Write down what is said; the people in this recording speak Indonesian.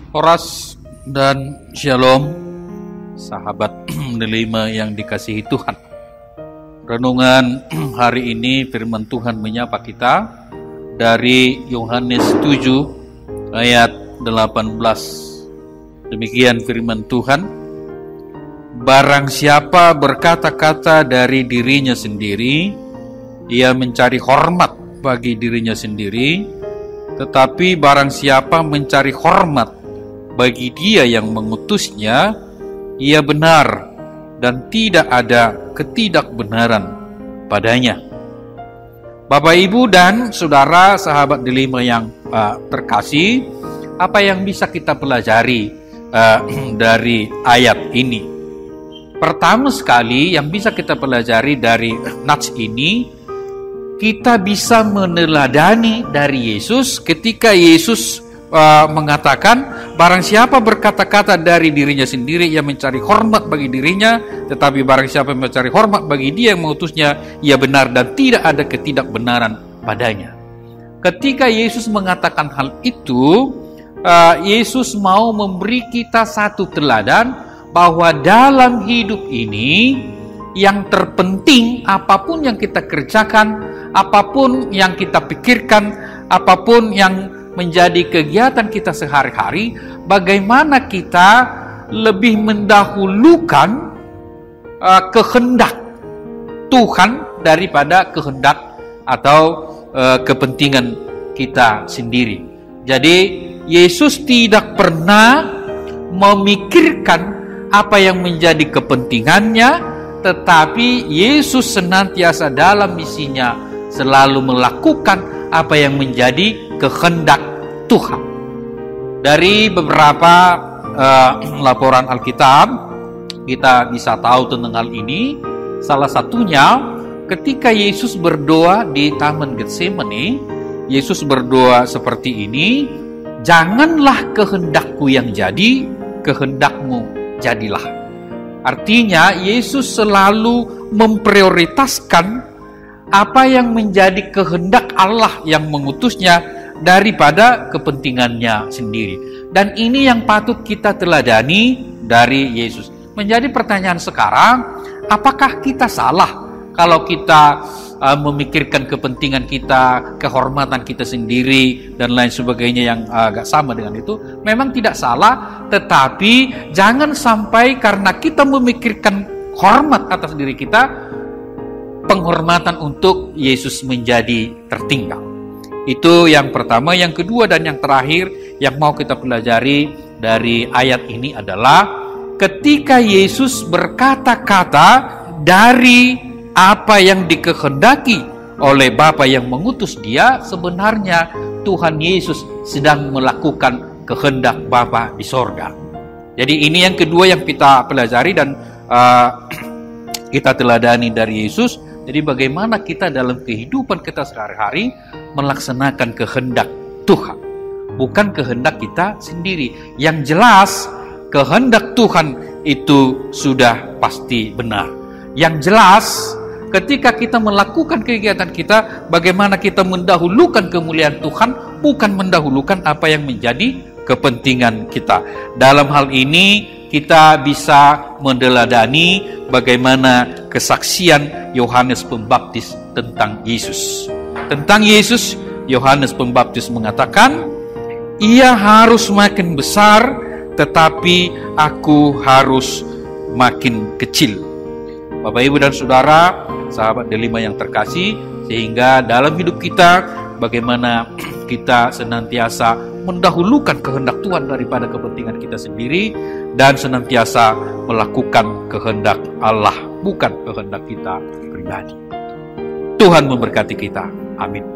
Horas dan Shalom, sahabat delima yang dikasihi Tuhan. Renungan hari ini firman Tuhan menyapa kita dari Yohanes 7 ayat 18. Demikian firman Tuhan. Barang siapa berkata-kata dari dirinya sendiri, ia mencari hormat bagi dirinya sendiri. Tetapi barang siapa mencari hormat bagi Dia yang mengutusnya, ia benar dan tidak ada ketidakbenaran padanya. Bapak, Ibu, dan saudara sahabat delima yang terkasih, apa yang bisa kita pelajari dari ayat ini? Pertama sekali yang bisa kita pelajari dari nats ini, kita bisa meneladani dari Yesus ketika Yesus mengatakan, barang siapa berkata-kata dari dirinya sendiri, ia mencari hormat bagi dirinya, tetapi barang siapa mencari hormat bagi Dia yang mengutusnya, ia benar dan tidak ada ketidakbenaran padanya. Ketika Yesus mengatakan hal itu, Yesus mau memberi kita satu teladan bahwa dalam hidup ini yang terpenting, apapun yang kita kerjakan, apapun yang kita pikirkan, apapun yang menjadi kegiatan kita sehari-hari, bagaimana kita lebih mendahulukan kehendak Tuhan daripada kehendak atau kepentingan kita sendiri. Jadi Yesus tidak pernah memikirkan apa yang menjadi kepentingannya, tetapi Yesus senantiasa dalam misinya selalu melakukan apa yang menjadi kehendak Tuhan. Dari beberapa laporan Alkitab, kita bisa tahu tentang hal ini. Salah satunya ketika Yesus berdoa di Taman Getsemani, Yesus berdoa seperti ini, janganlah kehendakku yang jadi, kehendakmu jadilah. Artinya Yesus selalu memprioritaskan apa yang menjadi kehendak Allah yang mengutusnya daripada kepentingannya sendiri. Dan ini yang patut kita teladani dari Yesus. Menjadi pertanyaan sekarang, apakah kita salah kalau kita memikirkan kepentingan kita, kehormatan kita sendiri, dan lain sebagainya yang agak sama dengan itu? Memang tidak salah, tetapi jangan sampai karena kita memikirkan hormat atas diri kita, penghormatan untuk Yesus menjadi tertinggal. Itu yang pertama. Yang kedua dan yang terakhir yang mau kita pelajari dari ayat ini adalah ketika Yesus berkata-kata dari apa yang dikehendaki oleh Bapa yang mengutus Dia, sebenarnya Tuhan Yesus sedang melakukan kehendak Bapa di sorga. Jadi ini yang kedua yang kita pelajari dan kita teladani dari Yesus. Jadi bagaimana kita dalam kehidupan kita sehari-hari melaksanakan kehendak Tuhan, bukan kehendak kita sendiri. Yang jelas kehendak Tuhan itu sudah pasti benar. Yang jelas ketika kita melakukan kegiatan kita, bagaimana kita mendahulukan kemuliaan Tuhan, bukan mendahulukan apa yang menjadi kepentingan kita. Dalam hal ini kita bisa meneladani bagaimana kesaksian Yohanes Pembaptis tentang Yesus. Tentang Yesus, Yohanes Pembaptis mengatakan, ia harus makin besar, tetapi aku harus makin kecil. Bapak, Ibu, dan saudara, sahabat delima yang terkasih, sehingga dalam hidup kita, bagaimana kita senantiasa mendahulukan kehendak Tuhan daripada kepentingan kita sendiri, dan senantiasa melakukan kehendak Allah, bukan kehendak kita pribadi. Tuhan memberkati kita. Amin.